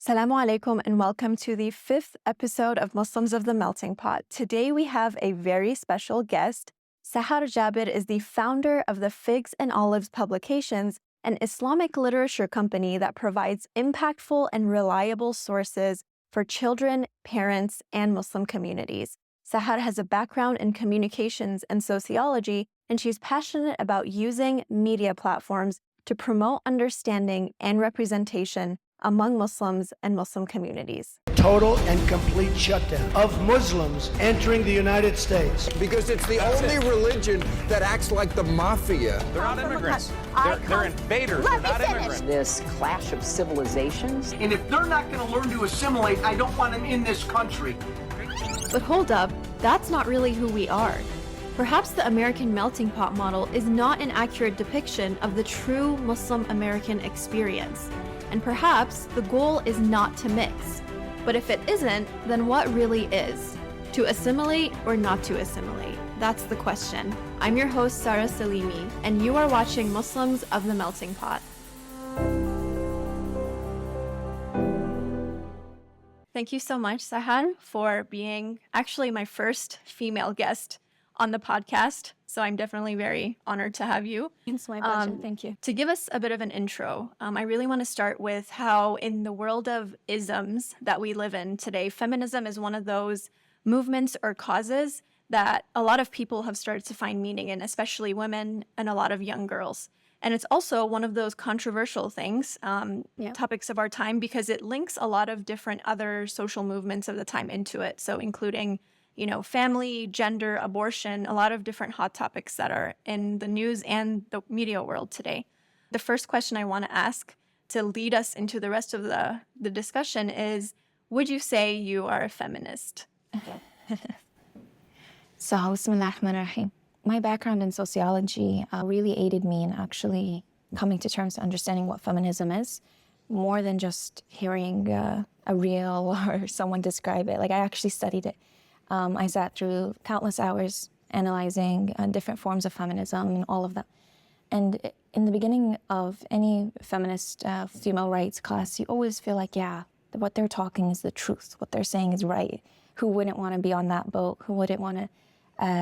Assalamu alaikum and welcome to the 5th episode of Muslims of the Melting Pot. Today we have a very special guest. Sahar Jabir is the founder of the Figs and Olives Publications, an Islamic literature company that provides impactful and reliable sources for children, parents, and Muslim communities. Sahar has a background in communications and sociology, and she's passionate about using media platforms to promote understanding and representation among Muslims and Muslim communities. Total and complete shutdown of Muslims entering the United States. Because it's the only religion that acts like the mafia. They're not immigrants. They're invaders. They're not immigrants. This clash of civilizations. And if they're not going to learn to assimilate, I don't want them in this country. But hold up, that's not really who we are. Perhaps the American melting pot model is not an accurate depiction of the true Muslim American experience. And perhaps the goal is not to mix. But if it isn't, then what really is? To assimilate or not to assimilate? That's the question. I'm your host, Sara Salimi, and you are watching Muslims of the Melting Pot. Thank you so much, Sahar, for being actually my first female guest on the podcast. So I'm definitely very honored to have you. It's my pleasure. Thank you. To give us a bit of an intro, I really want to start with how in the world of isms that we live in today, feminism is one of those movements or causes that a lot of people have started to find meaning in, especially women and a lot of young girls. And it's also one of those controversial things, topics of our time, because it links a lot of different other social movements of the time into it. So including family, gender, abortion, a lot of different hot topics that are in the news and the media world today. The first question I want to ask to lead us into the rest of the discussion is, would you say you are a feminist? So, Bismillahirrahmanirrahim. My background in sociology really aided me in actually coming to terms to understanding what feminism is, more than just hearing a reel or someone describe it. Like, I actually studied it. I sat through countless hours analyzing different forms of feminism and all of that. And in the beginning of any feminist female rights class, you always feel like, what they're talking is the truth. What they're saying is right. Who wouldn't want to be on that boat? Who wouldn't want to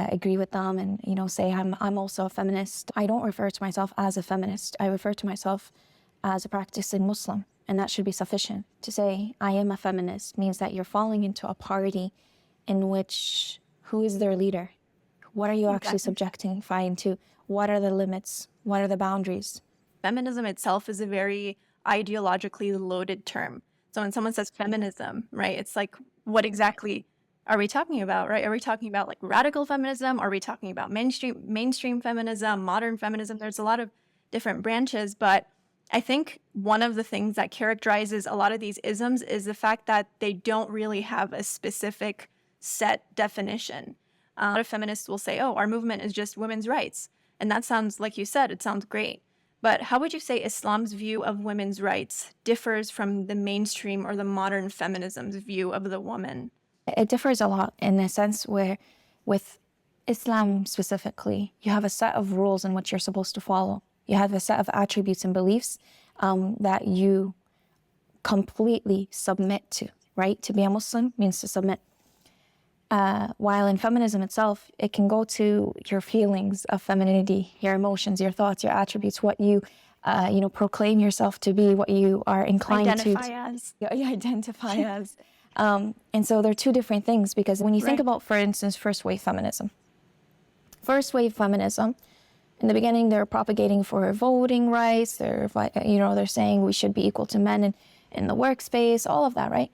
agree with them and, say, I'm also a feminist? I don't refer to myself as a feminist. I refer to myself as a practicing Muslim. And that should be sufficient. To say I am a feminist means that you're falling into a party in which, who is their leader? What are you actually subjectifying to? What are the limits? What are the boundaries? Feminism itself is a very ideologically loaded term. So when someone says feminism, right, it's like, what exactly are we talking about, right? Are we talking about like radical feminism? Are we talking about mainstream feminism, modern feminism? There's a lot of different branches, but I think one of the things that characterizes a lot of these isms is the fact that they don't really have a specific set definition. A lot of feminists will say, our movement is just women's rights. And that sounds, like you said, it sounds great. But how would you say Islam's view of women's rights differs from the mainstream or the modern feminism's view of the woman? It differs a lot in the sense where with Islam specifically, you have a set of rules in which you're supposed to follow. You have a set of attributes and beliefs that you completely submit to, right? To be a Muslim means to submit. While in feminism itself, it can go to your feelings of femininity, your emotions, your thoughts, your attributes, what you, proclaim yourself to be, what you are inclined identify as. You identify as. And so they're two different things, because when you think about, for instance, first wave feminism, in the beginning, they're propagating for voting rights. They're saying we should be equal to men in the workspace, all of that, right?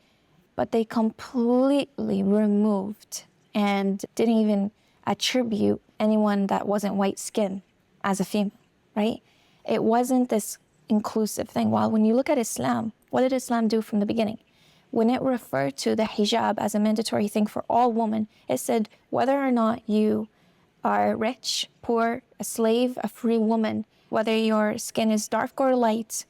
But they completely removed and didn't even attribute anyone that wasn't white skin as a female, right? It wasn't this inclusive thing. While when you look at Islam, what did Islam do from the beginning? When it referred to the hijab as a mandatory thing for all women, it said whether or not you are rich, poor, a slave, a free woman, whether your skin is dark or light,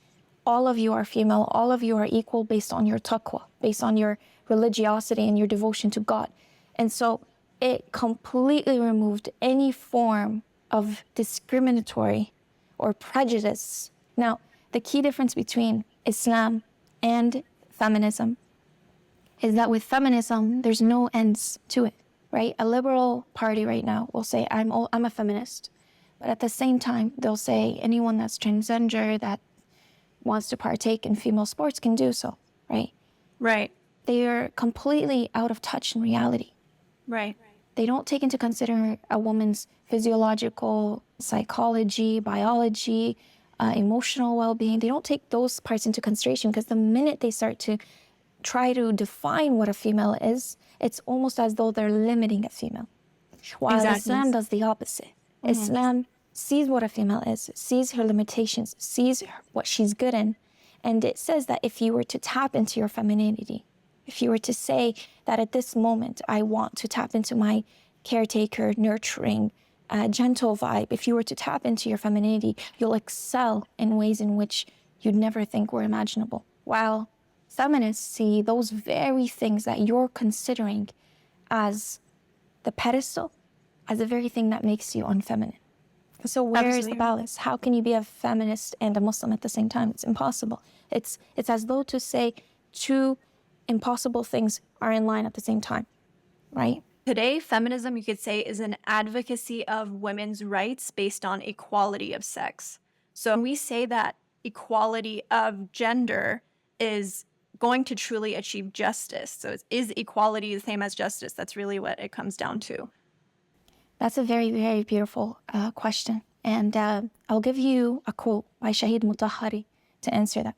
all of you are female, all of you are equal based on your taqwa, based on your religiosity and your devotion to God. And so it completely removed any form of discriminatory or prejudice. Now, the key difference between Islam and feminism is that with feminism, there's no ends to it, right? A liberal party right now will say, I'm a feminist. But at the same time, they'll say anyone that's transgender that wants to partake in female sports can do so, right? Right. They are completely out of touch in reality. Right. They don't take into consideration a woman's physiological, psychology, biology, emotional well-being. They don't take those parts into consideration because the minute they start to try to define what a female is, it's almost as though they're limiting a female. While Islam does the opposite. Islam sees what a female is, sees her limitations, sees what she's good in. And it says that if you were to tap into your femininity, if you were to say that at this moment, I want to tap into my caretaker, nurturing, gentle vibe, if you were to tap into your femininity, you'll excel in ways in which you'd never think were imaginable. While feminists see those very things that you're considering as the pedestal, as the very thing that makes you unfeminine. So where is the balance? How can you be a feminist and a Muslim at the same time? It's impossible. It's as though to say two impossible things are in line at the same time, right? Today, feminism, you could say, is an advocacy of women's rights based on equality of sex. So when we say that equality of gender is going to truly achieve justice. So is equality the same as justice? That's really what it comes down to. That's a very, very beautiful question. And I'll give you a quote by Shahid Mutahari to answer that.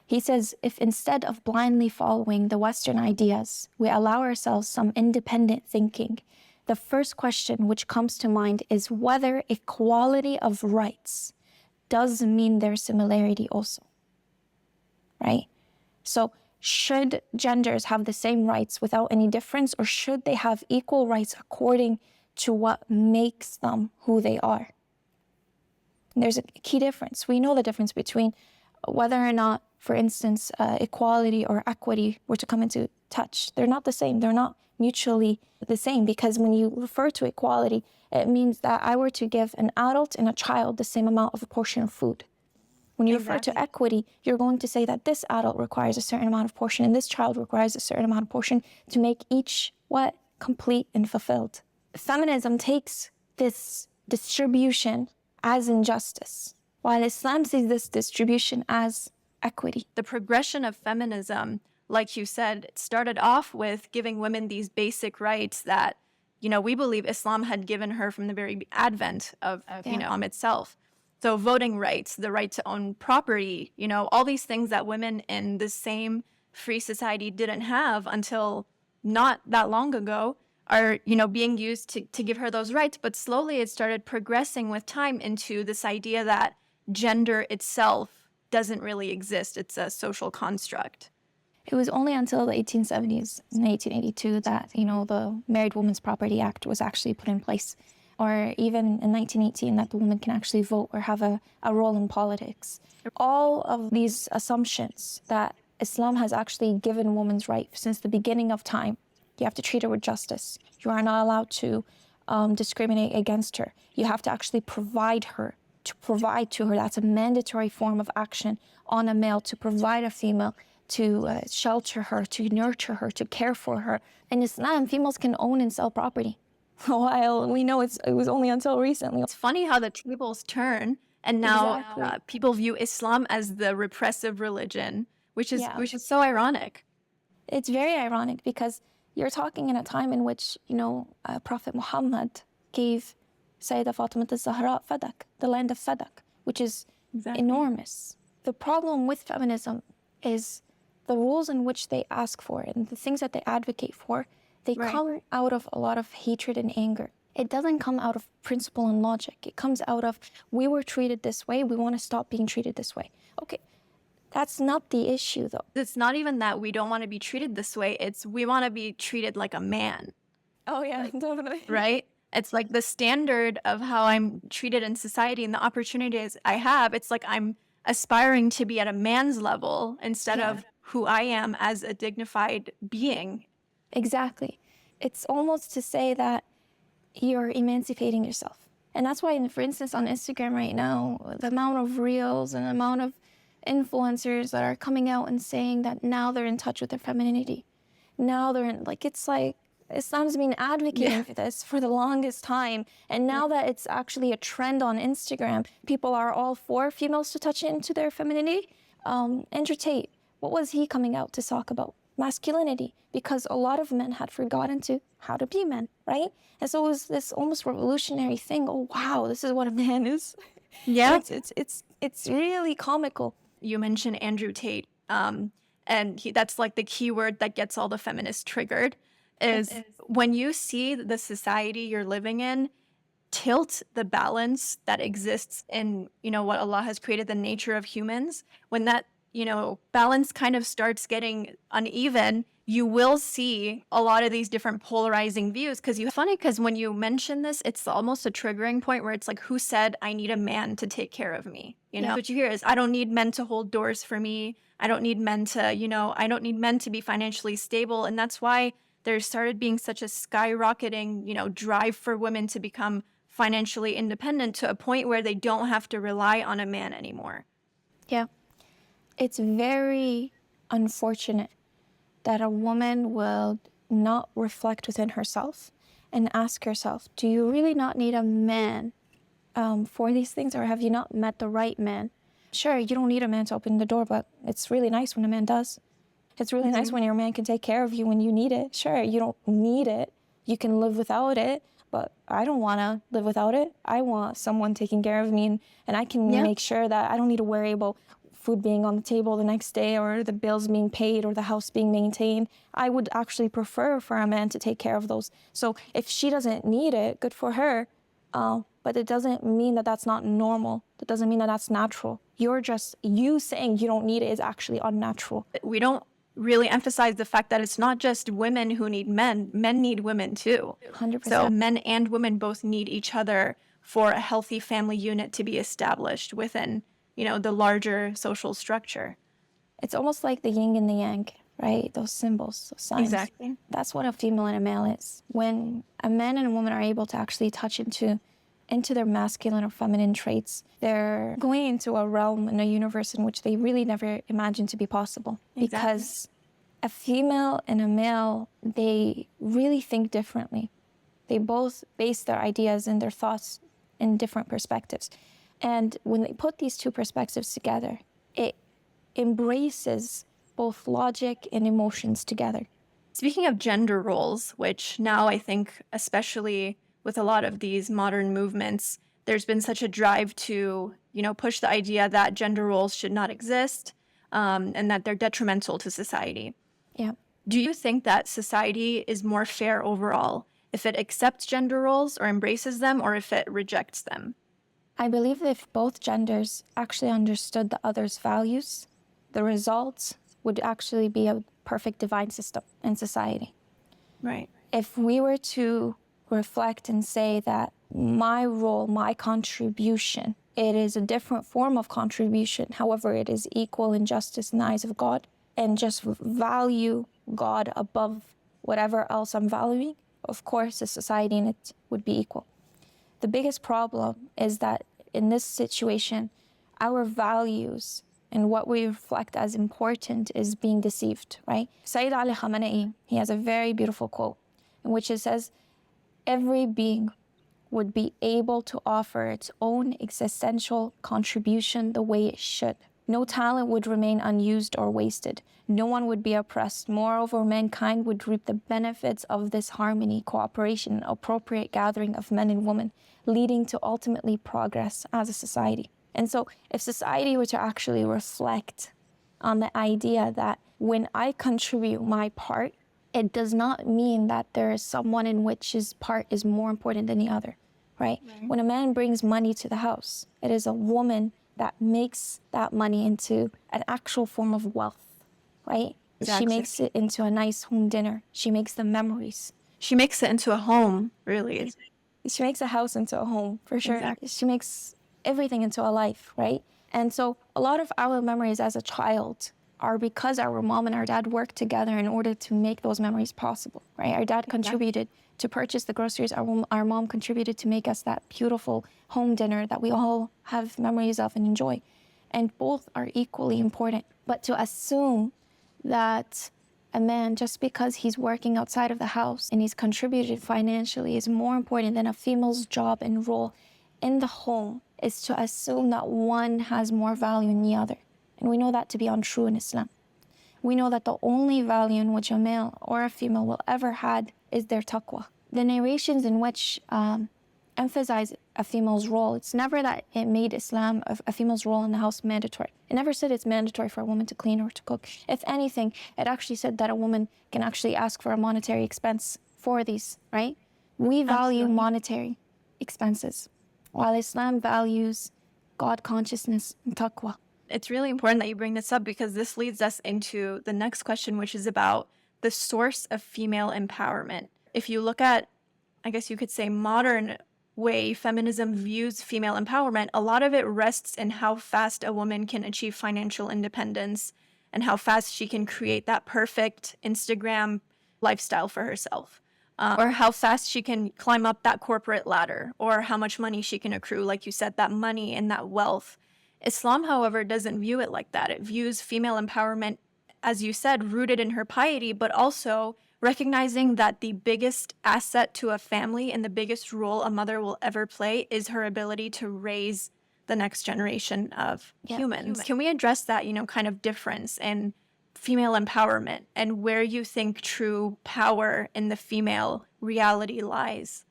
He says, if instead of blindly following the Western ideas, we allow ourselves some independent thinking, the first question which comes to mind is whether equality of rights does mean their similarity also, right? So should genders have the same rights without any difference, or should they have equal rights according to what makes them who they are? And there's a key difference. We know the difference between whether or not, for instance, equality or equity were to come into touch. They're not the same. They're not mutually the same, because when you refer to equality, it means that I were to give an adult and a child the same amount of a portion of food. When you refer to equity, you're going to say that this adult requires a certain amount of portion and this child requires a certain amount of portion to make each what? Complete and fulfilled. Feminism takes this distribution as injustice, while Islam sees this distribution as equity. The progression of feminism, like you said, it started off with giving women these basic rights that, we believe Islam had given her from the very advent of, itself. So voting rights, the right to own property, all these things that women in the same free society didn't have until not that long ago are, being used to give her those rights. But slowly it started progressing with time into this idea that gender itself doesn't really exist. It's a social construct. It was only until the 1870s, in 1882, that, the Married Women's Property Act was actually put in place. Or even in 1918, that the woman can actually vote or have a role in politics. All of these assumptions that Islam has actually given women's rights since the beginning of time. You have to treat her with justice. You are not allowed to discriminate against her. You have to actually provide her. To provide to her, that's a mandatory form of action on a male, to provide a female, to shelter her, to nurture her, to care for her. In Islam, females can own and sell property. While we know it was only until recently. It's funny how the tables turn, and now people view Islam as the repressive religion, which is so ironic. It's very ironic because you're talking in a time in which, Prophet Muhammad gave Sayyidah Fatima al-Zahra Fadak, the land of Fadak, which is enormous. The problem with feminism is the rules in which they ask for and the things that they advocate for, they come out of a lot of hatred and anger. It doesn't come out of principle and logic. It comes out of, we were treated this way, we want to stop being treated this way. Okay, that's not the issue though. It's not even that we don't want to be treated this way, it's we want to be treated like a man. Oh yeah, definitely. Right? It's like the standard of how I'm treated in society and the opportunities I have, it's like I'm aspiring to be at a man's level instead of who I am as a dignified being. Exactly. It's almost to say that you're emancipating yourself. And that's why, for instance, on Instagram right now, the amount of reels and the amount of influencers that are coming out and saying that now they're in touch with their femininity. Now they're in, like, it's like Islam's been advocating for this for the longest time. And now that it's actually a trend on Instagram, people are all for females to touch into their femininity. Andrew Tate, what was he coming out to talk about? Masculinity, because a lot of men had forgotten to how to be men, right? And so it was this almost revolutionary thing. Oh, wow, this is what a man is. Yeah. It's really comical. You mentioned Andrew Tate, and that's like the key word that gets all the feminists triggered, is when you see the society you're living in tilt the balance that exists in, what Allah has created, the nature of humans, when that, balance kind of starts getting uneven, you will see a lot of these different polarizing views. Funny, because when you mention this, it's almost a triggering point where it's like, who said I need a man to take care of me? What you hear is, I don't need men to hold doors for me. I don't need men to, I don't need men to be financially stable. And that's why there started being such a skyrocketing, drive for women to become financially independent to a point where they don't have to rely on a man anymore. Yeah. It's very unfortunate that a woman will not reflect within herself and ask herself, do you really not need a man for these things, or have you not met the right man? Sure, you don't need a man to open the door, but it's really nice when a man does. It's really nice when your man can take care of you when you need it. Sure, you don't need it. You can live without it, but I don't want to live without it. I want someone taking care of me, and I can make sure that I don't need to worry about food being on the table the next day, or the bills being paid, or the house being maintained. I would actually prefer for a man to take care of those. So if she doesn't need it, good for her. But it doesn't mean that that's not normal. That doesn't mean that that's natural. You saying you don't need it is actually unnatural. We don't really emphasize the fact that it's not just women who need men. Men need women too. 100%. So men and women both need each other for a healthy family unit to be established within, the larger social structure. It's almost like the yin and the yang, right? Those symbols, those signs. Exactly. That's what a female and a male is. When a man and a woman are able to actually touch into their masculine or feminine traits, they're going into a realm and a universe in which they really never imagined to be possible. Exactly. Because a female and a male, they really think differently. They both base their ideas and their thoughts in different perspectives. And when they put these two perspectives together, it embraces both logic and emotions together. Speaking of gender roles, which now I think, especially with a lot of these modern movements, there's been such a drive to, push the idea that gender roles should not exist, and that they're detrimental to society. Yeah. Do you think that society is more fair overall if it accepts gender roles or embraces them, or if it rejects them? I believe that if both genders actually understood the other's values, the results would actually be a perfect divine system in society. Right. If we were to reflect and say that my role, my contribution, it is a different form of contribution, however, it is equal in justice in the eyes of God, and just value God above whatever else I'm valuing, of course, the society in it would be equal. The biggest problem is that in this situation, our values and what we reflect as important is being deceived, right? Sayyid Ali Khamenei, he has a very beautiful quote in which it says, every being would be able to offer its own existential contribution the way it should. No talent would remain unused or wasted. No one would be oppressed. Moreover, mankind would reap the benefits of this harmony, cooperation, and appropriate gathering of men and women, leading to ultimately progress as a society. And so if society were to actually reflect on the idea that when I contribute my part, it does not mean that there is someone in which his part is more important than the other, right? When a man brings money to the house, it is a woman that makes that money into an actual form of wealth, right? Exactly. She makes it into a nice home dinner. She makes the memories. She makes it into a home, really. She makes a house into a home, for sure. Exactly. She makes everything into a life, right? And so a lot of our memories as a child are because our mom and our dad worked together in order to make those memories possible, right? Our dad contributed to purchase the groceries. Our mom contributed to make us that beautiful home dinner that we all have memories of and enjoy. and both are equally important. But to assume that a man, just because he's working outside of the house and he's contributed financially, is more important than a female's job and role in the home is to assume that one has more value than the other. And we know that to be untrue in Islam. We know that the only value in which a male or a female will ever had is their taqwa. The narrations in which emphasize a female's role, it's never that it made Islam a female's role in the house mandatory. It never said it's mandatory for a woman to clean or to cook. If anything, it actually said that a woman can actually ask for a monetary expense for these, right? We value monetary expenses, while Islam values God consciousness and taqwa. It's really important that you bring this up because this leads us into the next question, which is about the source of female empowerment. If you look at, I guess you could say, modern way feminism views female empowerment, a lot of it rests in how fast a woman can achieve financial independence and how fast she can create that perfect Instagram lifestyle for herself. Or how fast she can climb up that corporate ladder, or how much money she can accrue, like you said, that money and that wealth. Islam, however, doesn't view it like that. It views female empowerment, as you said, rooted in her piety, but also recognizing that the biggest asset to a family and the biggest role a mother will ever play is her ability to raise the next generation of humans. Can we address that, kind of difference in female empowerment and where you think true power in the female reality lies?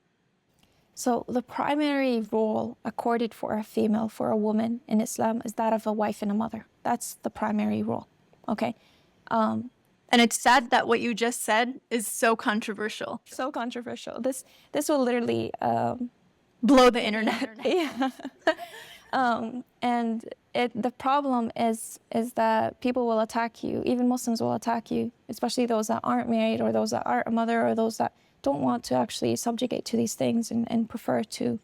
So the primary role accorded for a female, for a woman in Islam, is that of a wife and a mother. That's the primary role, okay? And it's sad that what you just said is so controversial. So controversial. This will literally blow the internet. Yeah. And the problem is that people will attack you. Even Muslims will attack you, especially those that aren't married or those that aren't a mother or those that don't want to actually subjugate to these things and prefer to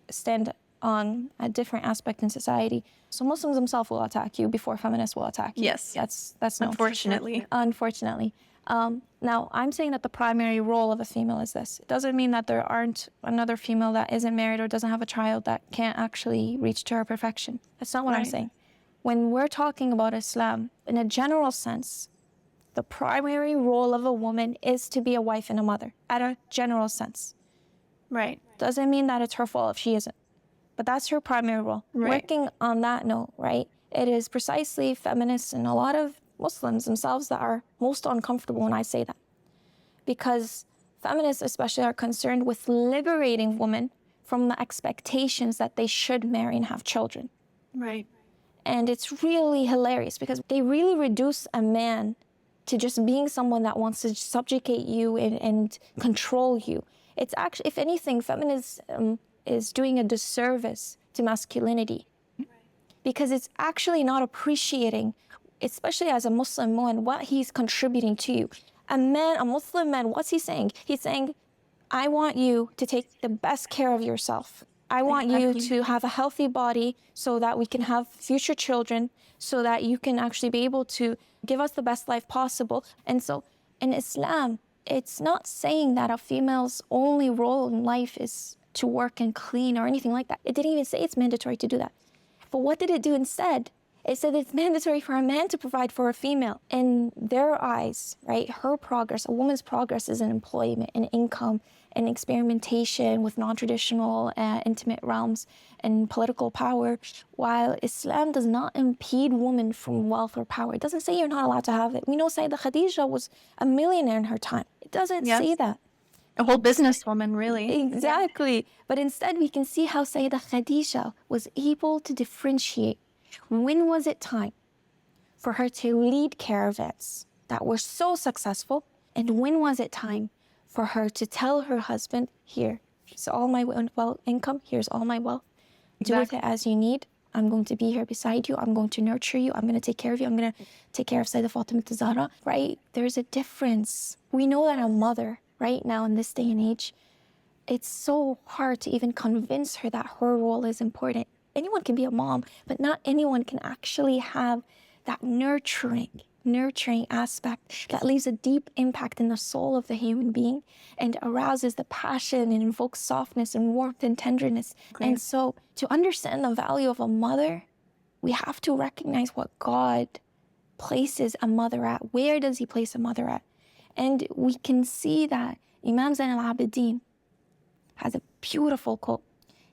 stand on a different aspect in society. So Muslims themselves will attack you before feminists will attack you. Yes. That's known. Unfortunately. Now, I'm saying that the primary role of a female is this. It doesn't mean that there aren't another female that isn't married or doesn't have a child that can't actually reach to her perfection. That's not what I'm saying. When we're talking about Islam, in a general sense, the primary role of a woman is to be a wife and a mother, at a general sense. Right. Doesn't mean that it's her fault if she isn't. But that's her primary role. Right. Working on that note, right, it is precisely feminists and a lot of Muslims themselves that are most uncomfortable when I say that. Because feminists especially are concerned with liberating women from the expectations that they should marry and have children. Right. And it's really hilarious because they really reduce a man to just being someone that wants to subjugate you and control you. It's actually, if anything, feminism is doing a disservice to masculinity. Because it's actually not appreciating, especially as a Muslim man, what he's contributing to you. A Muslim man, what's he saying? He's saying, I want you to take the best care of yourself. I want you to have a healthy body so that we can have future children, so that you can actually be able to give us the best life possible. And so in Islam, it's not saying that a female's only role in life is to work and clean or anything like that. It didn't even say it's mandatory to do that. But what did it do instead? It said it's mandatory for a man to provide for a female. In their eyes, right, her progress, a woman's progress is in employment and income and experimentation with non-traditional intimate realms and political power, while Islam does not impede women from wealth or power. It doesn't say you're not allowed to have it. We know Sayyidah Khadija was a millionaire in her time. It doesn't say that. A whole businesswoman, really. Exactly. But instead, we can see how Sayyidah Khadija was able to differentiate. When was it time for her to lead caravans that were so successful? And when was it time for her to tell her husband, here, it's all my income, here's all my wealth. Do with it as you need. I'm going to be here beside you. I'm going to nurture you. I'm going to take care of you. I'm going to take care of Sayyidah Fatima Zahra, right? There's a difference. We know that a mother, right now in this day and age, it's so hard to even convince her that her role is important. Anyone can be a mom, but not anyone can actually have that nurturing aspect that leaves a deep impact in the soul of the human being and arouses the passion and invokes softness and warmth and tenderness. And so to understand the value of a mother we have to recognize what God places a mother at. Where does he place a mother at? And we can see that Imam Zain al-Abidin has a beautiful quote.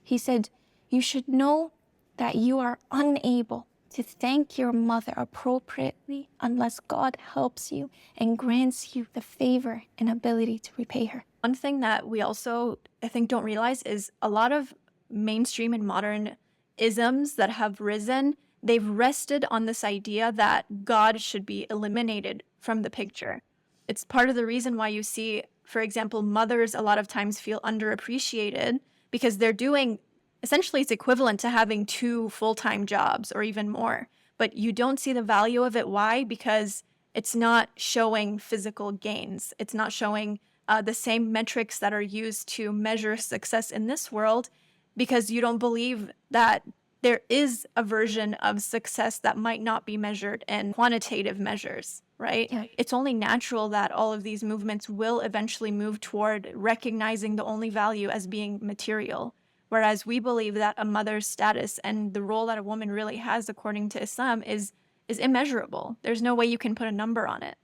He said, "You should know that you are unable to thank your mother appropriately unless God helps you and grants you the favor and ability to repay her." One thing that we also, I think, don't realize is a lot of mainstream and modern isms that have risen, they've rested on this idea that God should be eliminated from the picture. It's part of the reason why you see, for example, mothers a lot of times feel underappreciated because they're doing, essentially it's equivalent to having 2 full-time jobs or even more. But you don't see the value of it. Why? Because it's not showing physical gains. It's not showing the same metrics that are used to measure success in this world, because you don't believe that there is a version of success that might not be measured in quantitative measures, right? Yeah. It's only natural that all of these movements will eventually move toward recognizing the only value as being material. Whereas we believe that a mother's status and the role that a woman really has according to Islam is immeasurable. There's no way you can put a number on it.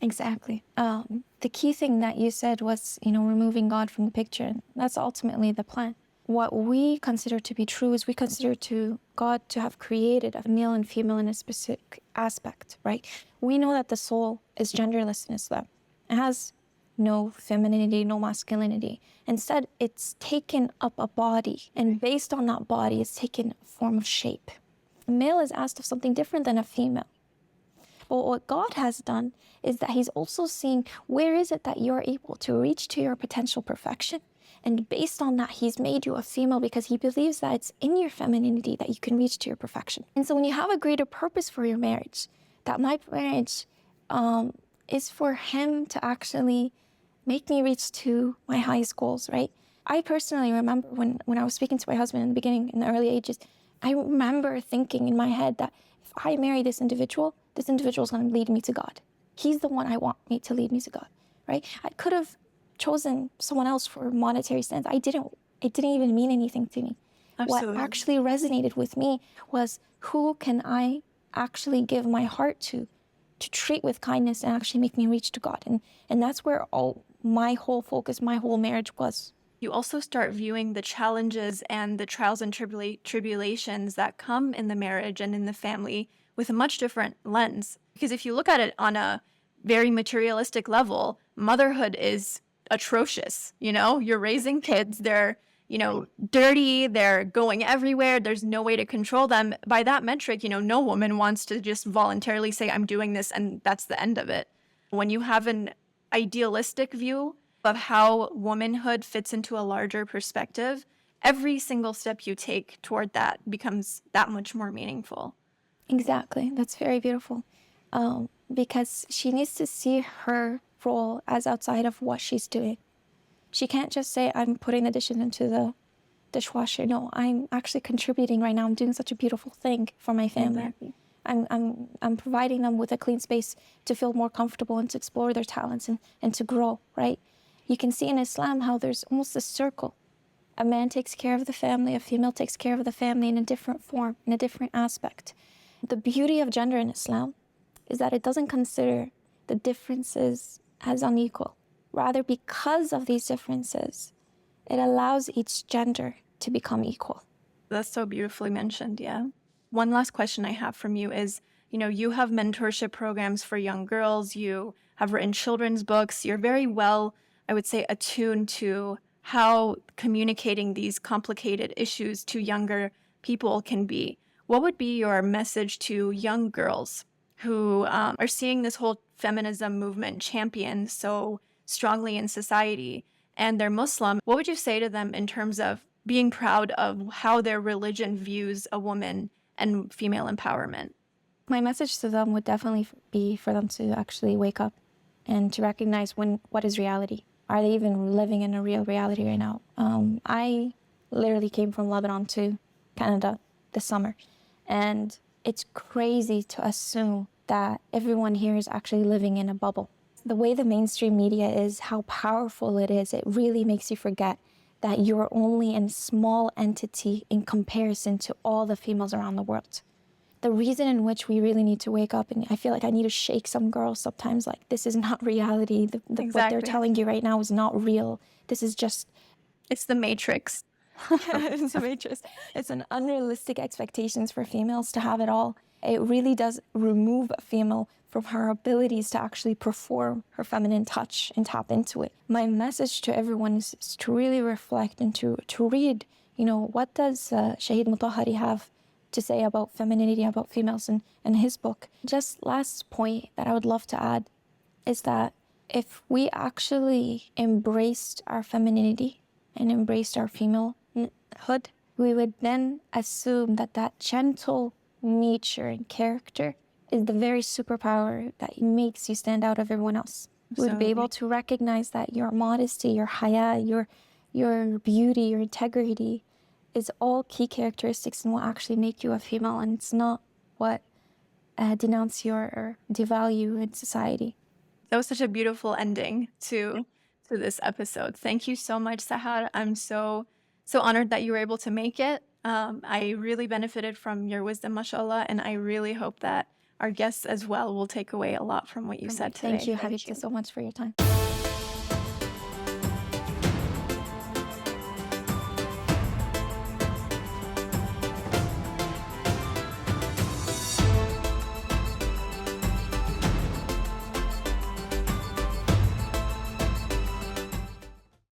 Exactly. The key thing that you said was, removing God from the picture. That's ultimately the plan. What we consider to be true is we consider God to have created a male and female in a specific aspect, right? We know that the soul is genderless in Islam. It has no femininity, no masculinity. Instead, it's taken up a body, and based on that body, it's taken a form of shape. A male is asked of something different than a female. But what God has done is that he's also seeing where is it that you're able to reach to your potential perfection. And based on that, he's made you a female because he believes that it's in your femininity that you can reach to your perfection. And so when you have a greater purpose for your marriage, that my marriage is for him to actually make me reach to my highest goals, right? I personally remember when I was speaking to my husband in the beginning, in the early ages, I remember thinking in my head that if I marry this individual is going to lead me to God. He's the one I want me to lead me to God, right? I could have chosen someone else for monetary sense. It didn't even mean anything to me. Absolutely. What actually resonated with me was who can I actually give my heart to treat with kindness and actually make me reach to God. And that's where all my whole focus, my whole marriage was. You also start viewing the challenges and the trials and tribulations that come in the marriage and in the family with a much different lens. Because if you look at it on a very materialistic level, motherhood is atrocious. You're raising kids, they're, dirty, they're going everywhere, there's no way to control them. By that metric, no woman wants to just voluntarily say, I'm doing this, and that's the end of it. When you have an idealistic view of how womanhood fits into a larger perspective, every single step you take toward that becomes that much more meaningful. Exactly. That's very beautiful. Because she needs to see her role as outside of what she's doing. She can't just say, I'm putting the dishes into the dishwasher. No, I'm actually contributing right now. I'm doing such a beautiful thing for my family. Exactly. I'm providing them with a clean space to feel more comfortable and to explore their talents and to grow, right? You can see in Islam how there's almost a circle. A man takes care of the family, a female takes care of the family in a different form, in a different aspect. The beauty of gender in Islam is that it doesn't consider the differences as unequal. Rather, because of these differences, it allows each gender to become equal. That's so beautifully mentioned, yeah. One last question I have from you is, you have mentorship programs for young girls, you have written children's books, you're very well, I would say, attuned to how communicating these complicated issues to younger people can be. What would be your message to young girls who are seeing this whole feminism movement championed so strongly in society and they're Muslim? What would you say to them in terms of being proud of how their religion views a woman and female empowerment? My message to them would definitely be for them to actually wake up and to recognize what is reality. Are they even living in a real reality right now? I literally came from Lebanon to Canada this summer. And it's crazy to assume that everyone here is actually living in a bubble. The way the mainstream media is, how powerful it is, it really makes you forget that you're only a small entity in comparison to all the females around the world. the reason in which we really need to wake up, and I feel like I need to shake some girls sometimes, like, this is not reality. What they're Exactly. telling you right now is not real. This is just It's the Matrix. it's a matrix. It's an unrealistic expectations for females to have it all. It really does remove a female from her abilities to actually perform her feminine touch and tap into it. My message to everyone is to really reflect and to read, what does Shahid Mutahari have to say about femininity, about females in his book. Just last point that I would love to add is that if we actually embraced our femininity and embraced our femalehood, we would then assume that that gentle nature and character is the very superpower that makes you stand out of everyone else. We would be able to recognize that your modesty, your haya, your beauty, your integrity is all key characteristics and what actually make you a female, and it's not what denounce you or devalue in society. That was such a beautiful ending to this episode. Thank you so much, Sahar. I'm so honored that you were able to make it. I really benefited from your wisdom, mashallah, and I really hope that our guests as well will take away a lot from what you said today. Thank you, Habibti, so much for your time.